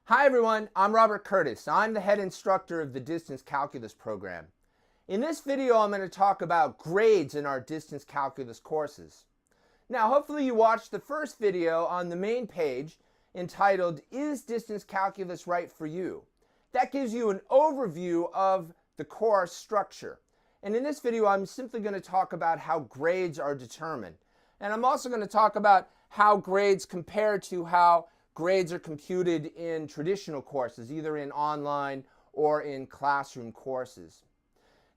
Hi everyone, I'm Robert Curtis. I'm the head instructor of the Distance Calculus program. In this video, I'm going to talk about grades in our Distance Calculus courses. Now, hopefully you watched the first video on the main page entitled, Is Distance Calculus Right for You? That gives you an overview of the course structure. And in this video, I'm simply going to talk about how grades are determined. And I'm also going to talk about how grades compare to how grades are computed in traditional courses, either in online or in classroom courses.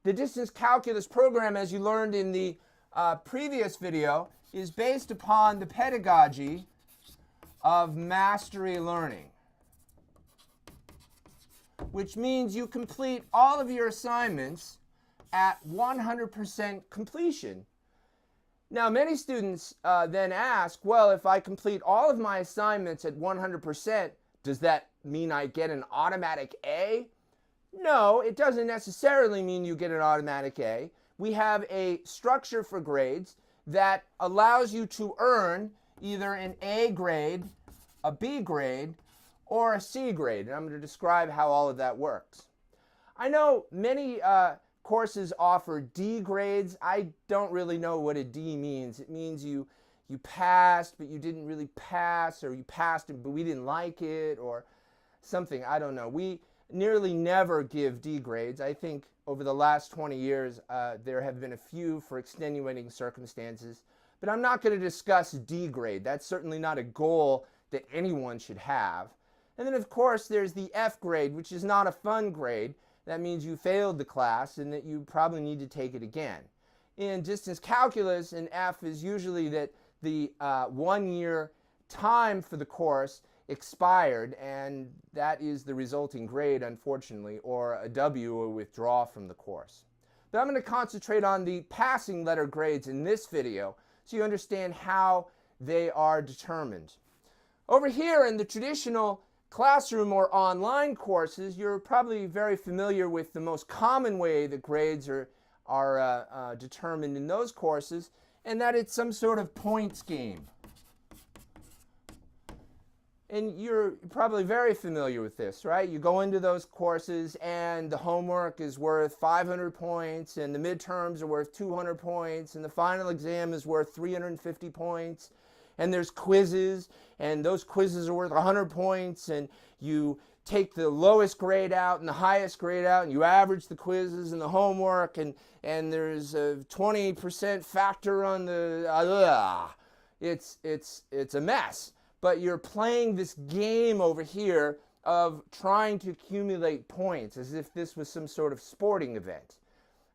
The Distance Calculus program, as you learned in the previous video, is based upon the pedagogy of mastery learning, which means you complete all of your assignments at 100% completion. Now, many students then ask, well, if I complete all of my assignments at 100%, does that mean I get an automatic A? No, it doesn't necessarily mean you get an automatic A. We have a structure for grades that allows you to earn either an A grade, a B grade, or a C grade. And I'm going to describe how all of that works. I know many courses offer D grades. I don't really know what a D means. It means you passed, but you didn't really pass, or you passed, but we didn't like it, or something. I don't know. We nearly never give D grades. I think over the last 20 years, there have been a few for extenuating circumstances, but I'm not going to discuss D grade. That's certainly not a goal that anyone should have. And then, of course, there's the F grade, which is not a fun grade. That means you failed the class and that you probably need to take it again. In distance calculus, an F is usually that the 1 year time for the course expired, and that is the resulting grade, unfortunately, or a W, or withdraw from the course. But I'm going to concentrate on the passing letter grades in this video so you understand how they are determined. Over here in the traditional classroom or online courses, you're probably very familiar with the most common way that grades are determined in those courses, and that it's some sort of points game. And you're probably very familiar with this, right? You go into those courses and the homework is worth 500 points, and the midterms are worth 200 points, and the final exam is worth 350 points. And there's quizzes, and those quizzes are worth 100 points, and you take the lowest grade out and the highest grade out, and you average the quizzes and the homework, and there's a 20% factor on the, it's a mess. But you're playing this game over here of trying to accumulate points as if this was some sort of sporting event.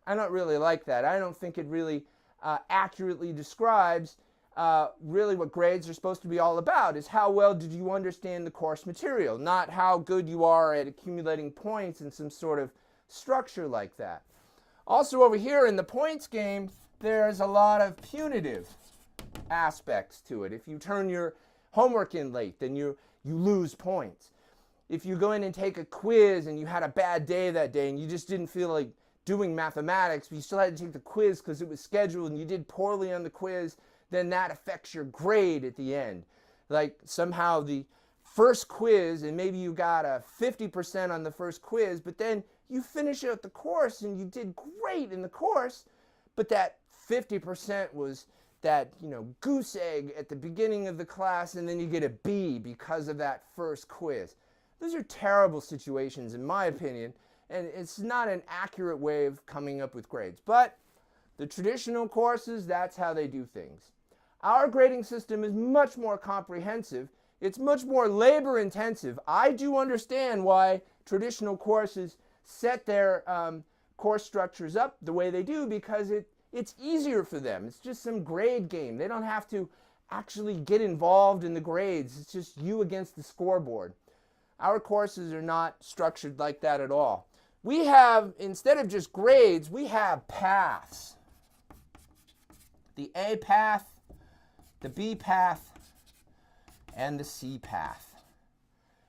I don't really like that. I don't think it really accurately describes really what grades are supposed to be all about, is how well did you understand the course material, not how good you are at accumulating points in some sort of structure like that. Also over here in the points game, there's a lot of punitive aspects to it. If you turn your homework in late, then you lose points. If you go in and take a quiz and you had a bad day that day and you just didn't feel like doing mathematics, but you still had to take the quiz because it was scheduled and you did poorly on the quiz, then that affects your grade at the end. Like somehow the first quiz, and maybe you got a 50% on the first quiz, but then you finish out the course and you did great in the course, but that 50% was that, goose egg at the beginning of the class, and then you get a B because of that first quiz. Those are terrible situations, in my opinion, and it's not an accurate way of coming up with grades. But the traditional courses, that's how they do things. Our grading system is much more comprehensive. It's much more labor intensive. I do understand why traditional courses set their course structures up the way they do, because it's easier for them. It's just some grade game. They don't have to actually get involved in the grades. It's just you against the scoreboard. Our courses are not structured like that at all. We have, instead of just grades, we have paths. The A path, the B path, and the C path.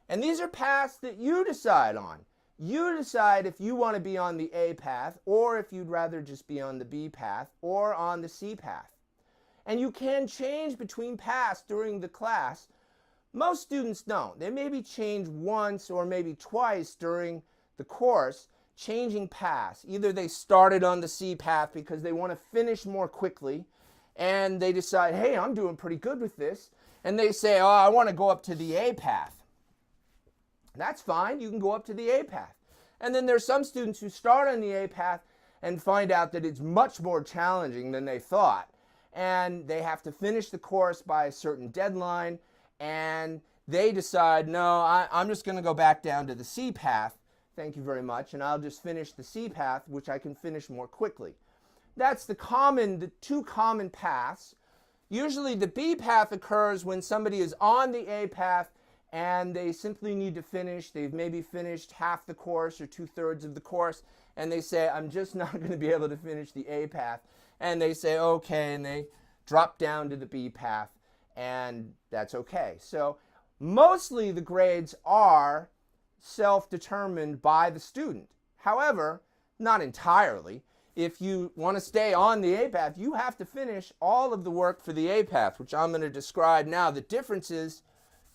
And these are paths that you decide on. You decide if you want to be on the A path, or if you'd rather just be on the B path, or on the C path. And you can change between paths during the class, Most students don't. They maybe change once or maybe twice during the course, changing paths. Either they started on the C path because they want to finish more quickly, and they decide, hey, I'm doing pretty good with this, and they say, oh, I want to go up to the A path. That's fine. You can go up to the A path. And then there's some students who start on the A path and find out that it's much more challenging than they thought, and they have to finish the course by a certain deadline, and they decide, no, I'm just going to go back down to the C path, thank you very much, and I'll just finish the C path, which I can finish more quickly. That's the two common paths. Usually the B path occurs when somebody is on the A path and they simply need to finish. They've maybe finished half the course or 2/3 of the course, and they say, I'm just not going to be able to finish the A path. And they say, okay, and they drop down to the B path, and that's okay. So mostly the grades are self-determined by the student. However, not entirely. If you want to stay on the A path, you have to finish all of the work for the A path, which I'm going to describe now. The differences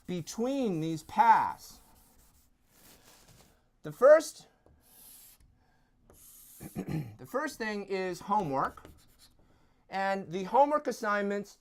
between these paths. The first thing is homework. And the homework assignments,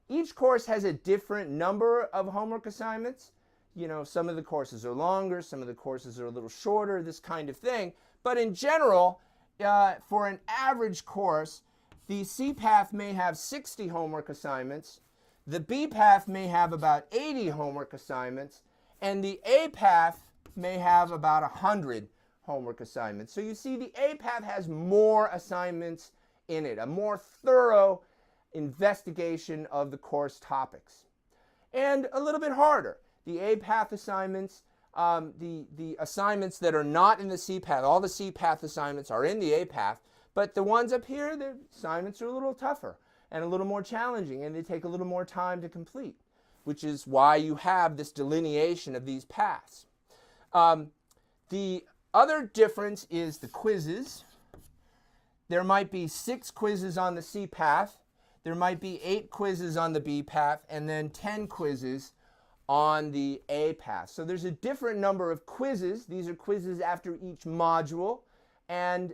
each course has a different number of homework assignments. You know, some of the courses are longer, some of the courses are a little shorter, this kind of thing. But in general, for an average course, the C path may have 60 homework assignments, the B path may have about 80 homework assignments, and the A path may have about 100 homework assignments. So you see, the A path has more assignments in it, a more thorough investigation of the course topics. And a little bit harder. The A path assignments, the assignments that are not in the C path, all the C path assignments are in the A path, but the ones up here, the assignments are a little tougher and a little more challenging, and they take a little more time to complete, which is why you have this delineation of these paths. The other difference is the quizzes. There might be 6 quizzes on the C path, there might be 8 quizzes on the B path, and then 10 quizzes on the A path. So there's a different number of quizzes. These are quizzes after each module. And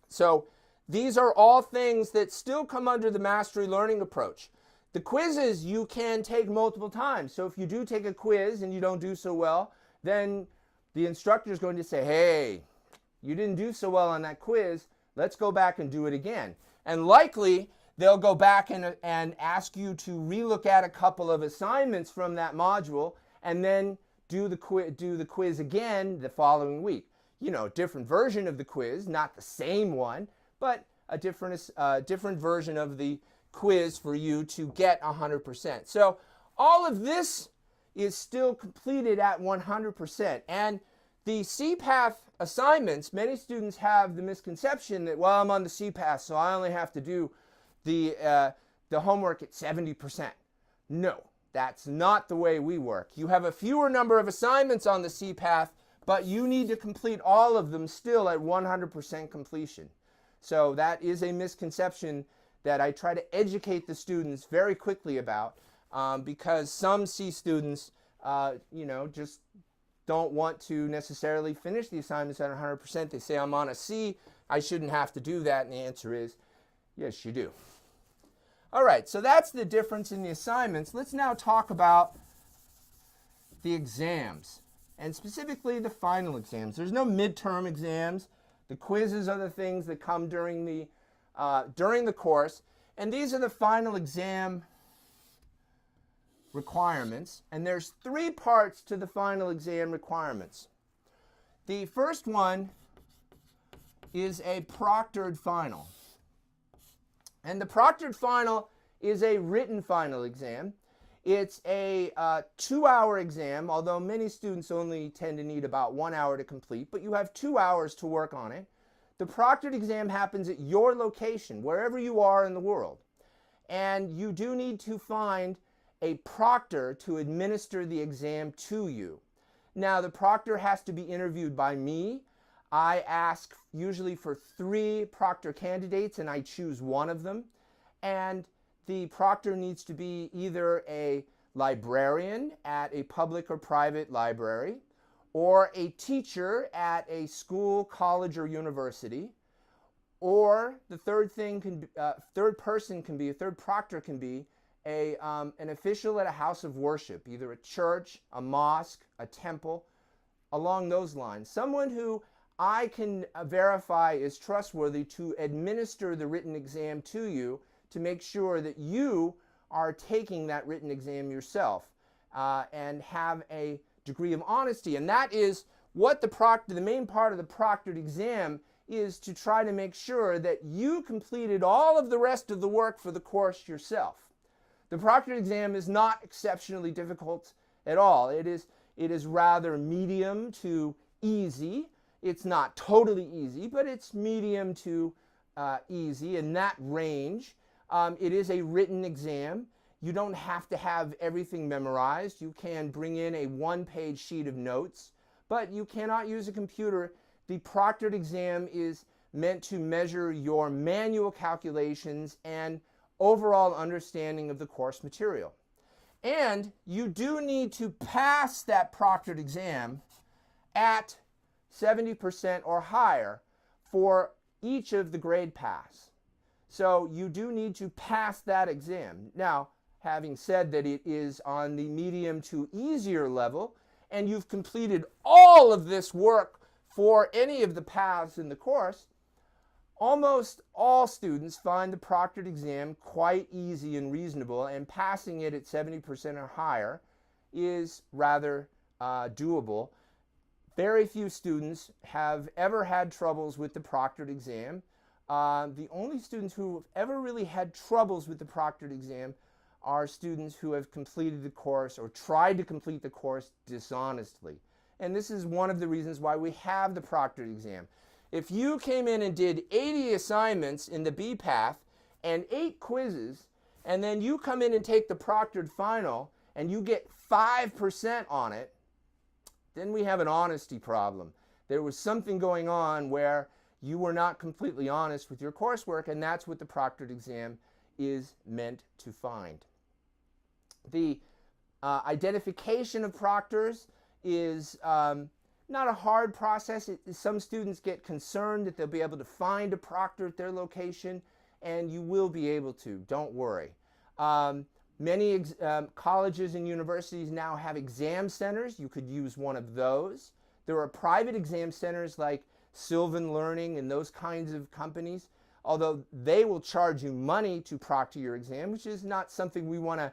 so these are all things that still come under the mastery learning approach. The quizzes you can take multiple times. So if you do take a quiz and you don't do so well, then the instructor is going to say, hey, you didn't do so well on that quiz, let's go back and do it again. And likely, they'll go back and ask you to relook at a couple of assignments from that module and then do the quiz again the following week. You know, different version of the quiz, not the same one, but a different version of the quiz for you to get 100%. So all of this is still completed at 100%. And the C path assignments, many students have the misconception that, well, I'm on the C path, so I only have to do the homework at 70%. No, that's not the way we work. You have a fewer number of assignments on the C path, but you need to complete all of them still at 100% completion. So that is a misconception that I try to educate the students very quickly about, because some C students, just don't want to necessarily finish the assignments at 100%. They say, I'm on a C, I shouldn't have to do that. And the answer is, yes, you do. All right, so that's the difference in the assignments. Let's now talk about the exams, and specifically the final exams. There's no midterm exams. The quizzes are the things that come during the course, and these are the final exam requirements. And there's 3 parts to the final exam requirements. The first one is a proctored final. And the proctored final is a written final exam. It's a 2-hour exam, although many students only tend to need about 1 hour to complete, but you have 2 hours to work on it. The proctored exam happens at your location, wherever you are in the world. And you do need to find a proctor to administer the exam to you. Now, the proctor has to be interviewed by me. I ask usually for 3 proctor candidates, and I choose one of them. And the proctor needs to be either a librarian at a public or private library, or a teacher at a school, college, or university, or the third proctor can be an official at a house of worship, either a church, a mosque, a temple, along those lines. Someone who I can verify is trustworthy to administer the written exam to you to make sure that you are taking that written exam yourself and have a degree of honesty. And that is what the main part of the proctored exam is, to try to make sure that you completed all of the rest of the work for the course yourself. The proctored exam is not exceptionally difficult at all. It is rather medium to easy. It's not totally easy, but it's medium to easy in that range. It is a written exam. You don't have to have everything memorized. You can bring in a one-page sheet of notes, but you cannot use a computer. The proctored exam is meant to measure your manual calculations and overall understanding of the course material. And you do need to pass that proctored exam at 70% or higher for each of the grade paths. So you do need to pass that exam. Now, having said that it is on the medium to easier level, and you've completed all of this work for any of the paths in the course, almost all students find the proctored exam quite easy and reasonable, and passing it at 70% or higher is rather doable. Very few students have ever had troubles with the proctored exam. The only students who have ever really had troubles with the proctored exam are students who have completed the course or tried to complete the course dishonestly. And this is one of the reasons why we have the proctored exam. If you came in and did 80 assignments in the B path and 8 quizzes, and then you come in and take the proctored final and you get 5% on it, then we have an honesty problem. There was something going on where you were not completely honest with your coursework, and that's what the proctored exam is meant to find. The identification of proctors is not a hard process. Some students get concerned that they'll be able to find a proctor at their location, and you will be able to. Don't worry. Many colleges and universities now have exam centers. You could use one of those. There are private exam centers like Sylvan Learning and those kinds of companies, although they will charge you money to proctor your exam, which is not something we want to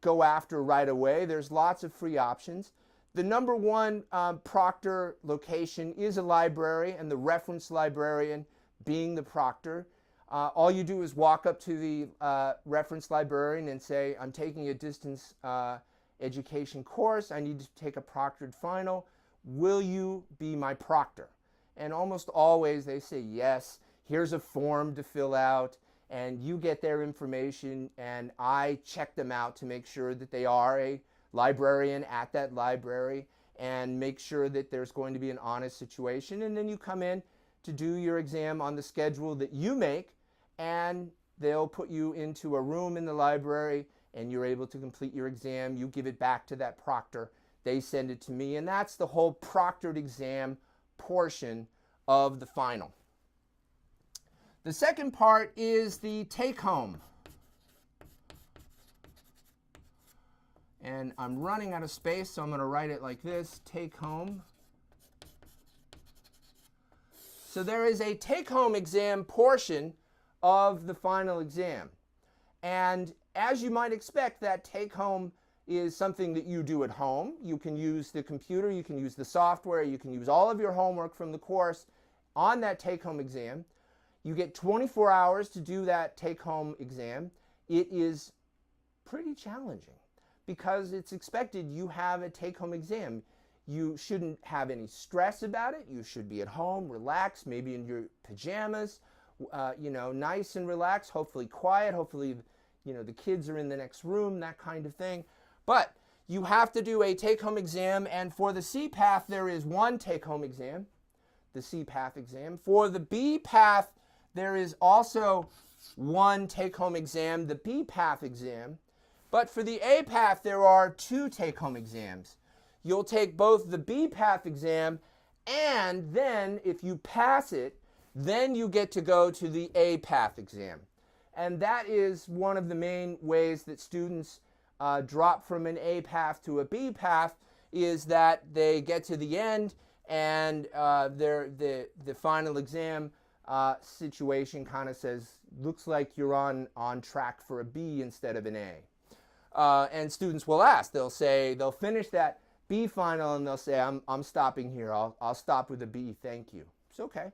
go after right away. There's lots of free options. The number one proctor location is a library, and the reference librarian being the proctor. All you do is walk up to the reference librarian and say, I'm taking a distance education course. I need to take a proctored final. Will you be my proctor? And almost always they say yes. Here's a form to fill out, and you get their information, and I check them out to make sure that they are a librarian at that library and make sure that there's going to be an honest situation. And then you come in to do your exam on the schedule that you make, and they'll put you into a room in the library and you're able to complete your exam. You give it back to that proctor. They send it to me, and that's the whole proctored exam portion of the final. The second part is the take-home. And I'm running out of space, so I'm going to write it like this, take-home. So there is a take-home exam portion of the final exam. And as you might expect, that take-home is something that you do at home. You can use the computer, you can use the software, you can use all of your homework from the course on that take-home exam. You get 24 hours to do that take-home exam. It is pretty challenging because it's expected you have a take-home exam. You shouldn't have any stress about it. You should be at home, relaxed, maybe in your pajamas, nice and relaxed, hopefully quiet, hopefully, the kids are in the next room, that kind of thing. But you have to do a take-home exam, and for the C path, there is one take-home exam, the C path exam. For the B path, there is also one take-home exam, the B path exam. But for the A path, there are 2 take-home exams. You'll take both the B path exam, and then if you pass it, then you get to go to the A path exam. And that is one of the main ways that students drop from an A path to a B path, is that they get to the end and the final exam situation kind of says, looks like you're on track for a B instead of an A. And students will ask, they'll finish that B final and they'll say, I'm stopping here. I'll stop with a B, thank you. It's okay.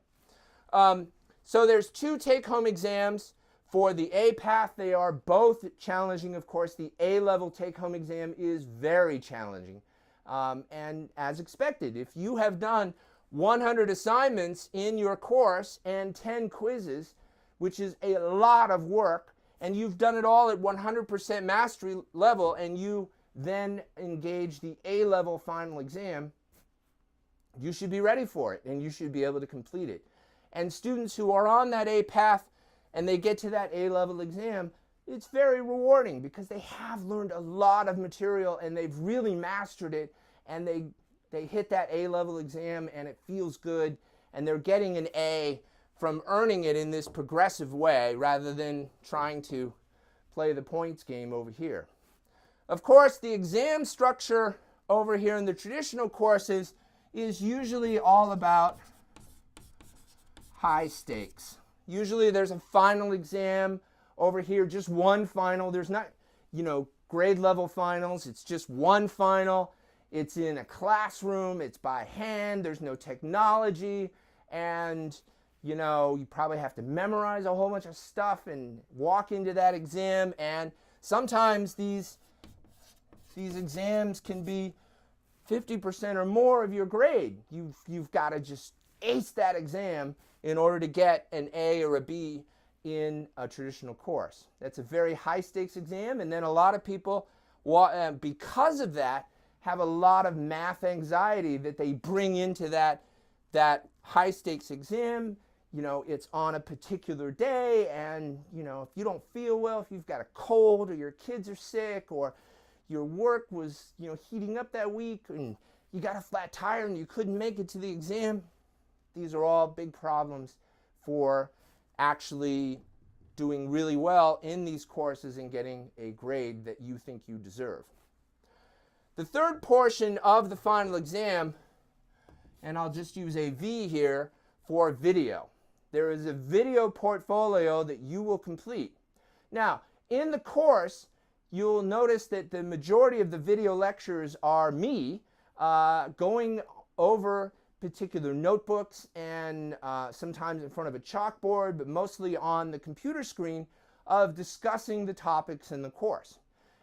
So there's 2 take-home exams. For the A path, they are both challenging. Of course, the A-level take-home exam is very challenging. And as expected, if you have done 100 assignments in your course and 10 quizzes, which is a lot of work, and you've done it all at 100% mastery level, and you then engage the A-level final exam, you should be ready for it, and you should be able to complete it. And students who are on that A path and they get to that A-level exam, it's very rewarding because they have learned a lot of material and they've really mastered it, and they hit that A-level exam and it feels good, and they're getting an A from earning it in this progressive way rather than trying to play the points game over here. Of course, the exam structure over here in the traditional courses is usually all about high stakes. Usually there's a final exam over here, just one final. There's not, grade level finals. It's just one final. It's in a classroom. It's by hand. There's no technology. And, you probably have to memorize a whole bunch of stuff and walk into that exam. And sometimes these exams can be 50% or more of your grade. You've got to just ace that exam in order to get an A or a B in a traditional course. That's a very high stakes exam, and then a lot of people, because of that, have a lot of math anxiety that they bring into that high stakes exam. It's on a particular day, and if you don't feel well, if you've got a cold or your kids are sick or your work was heating up that week and you got a flat tire and you couldn't make it to the exam, these are all big problems for actually doing really well in these courses and getting a grade that you think you deserve. The third portion of the final exam, and I'll just use a V here for video. There is a video portfolio that you will complete. Now, in the course, you'll notice that the majority of the video lectures are me going over particular notebooks and sometimes in front of a chalkboard, but mostly on the computer screen, of discussing the topics in the course.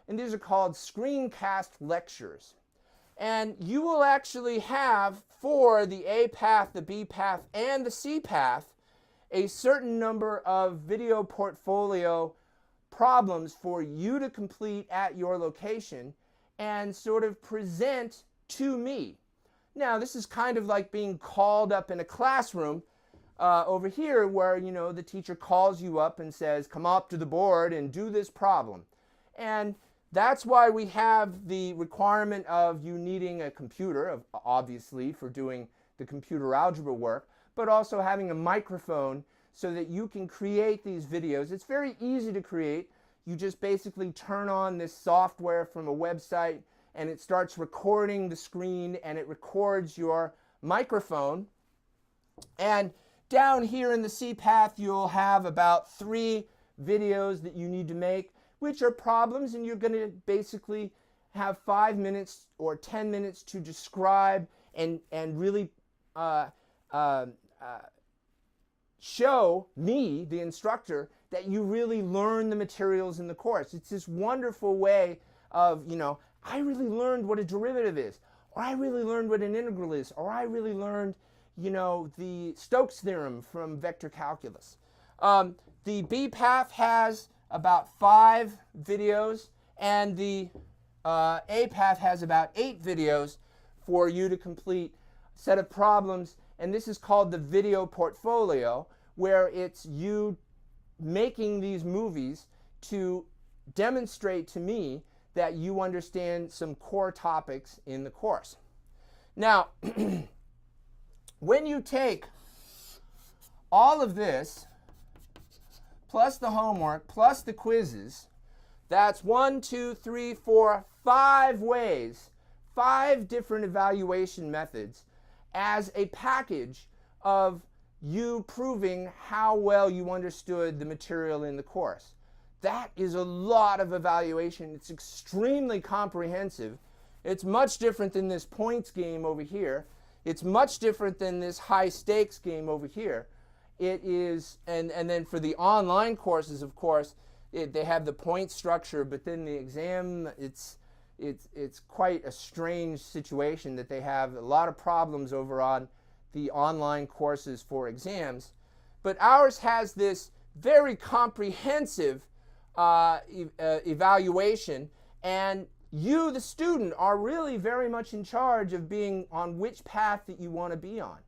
And these are called screencast lectures. And you will actually have, for the A path, the B path, and the C path, a certain number of video portfolio problems for you to complete at your location and sort of present to me. Now, this is kind of like being called up in a classroom over here where, the teacher calls you up and says, come up to the board and do this problem. And that's why we have the requirement of you needing a computer, obviously, for doing the computer algebra work, but also having a microphone so that you can create these videos. It's very easy to create. You just basically turn on this software from a website and it starts recording the screen and it records your microphone. And down here in the C path, you'll have about 3 videos that you need to make, which are problems, and you're going to basically have 5 minutes or 10 minutes to describe and really show me, the instructor, that you really learn the materials in the course. It's this wonderful way of, I really learned what a derivative is, or I really learned what an integral is, or I really learned, the Stokes theorem from vector calculus. The B path has about 5 videos, and the A path has about 8 videos for you to complete a set of problems, and this is called the video portfolio, where it's you making these movies to demonstrate to me that you understand some core topics in the course. Now, when you take all of this, plus the homework, plus the quizzes, that's 1, 2, 3, 4, 5 ways, 5 different evaluation methods as a package of you proving how well you understood the material in the course. That is a lot of evaluation. It's extremely comprehensive. It's much different than this points game over here. It's much different than this high stakes game over here. It is, and then for the online courses, of course, they have the point structure, but then the exam, it's quite a strange situation that they have a lot of problems over on the online courses for exams. But ours has this very comprehensive evaluation, and you, the student, are really very much in charge of being on which path that you want to be on.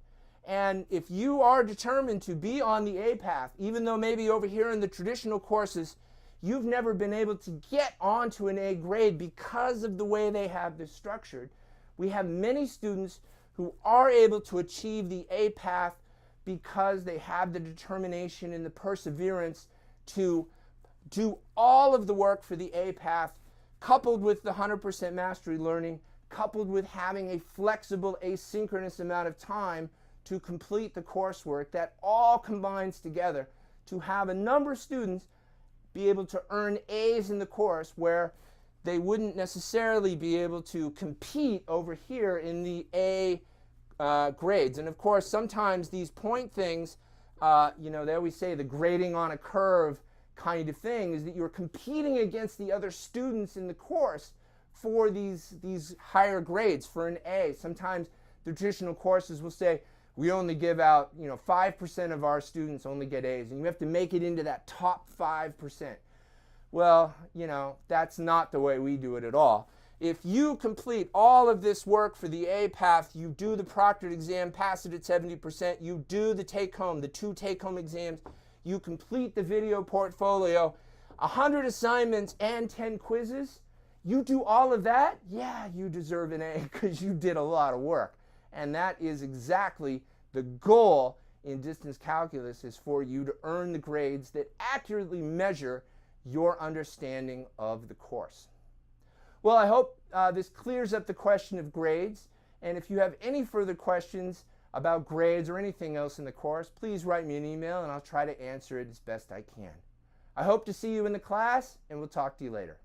And if you are determined to be on the A path, even though maybe over here in the traditional courses, you've never been able to get onto an A grade because of the way they have this structured, we have many students who are able to achieve the A path because they have the determination and the perseverance to do all of the work for the A path, coupled with the 100% mastery learning, coupled with having a flexible asynchronous amount of time to complete the coursework. That all combines together to have a number of students be able to earn A's in the course where they wouldn't necessarily be able to compete over here in the A grades. And of course, sometimes these point things, they always say the grading on a curve kind of thing is that you're competing against the other students in the course for these higher grades for an A. Sometimes the traditional courses will say, we only give out, 5% of our students only get A's, and you have to make it into that top 5%. Well, that's not the way we do it at all. If you complete all of this work for the A path, you do the proctored exam, pass it at 70%, you do the take-home, the 2 take-home exams, you complete the video portfolio, 100 assignments and 10 quizzes, you do all of that, yeah, you deserve an A because you did a lot of work. And that is exactly the goal in distance calculus, is for you to earn the grades that accurately measure your understanding of the course. Well, I hope this clears up the question of grades. And if you have any further questions about grades or anything else in the course, please write me an email and I'll try to answer it as best I can. I hope to see you in the class, and we'll talk to you later.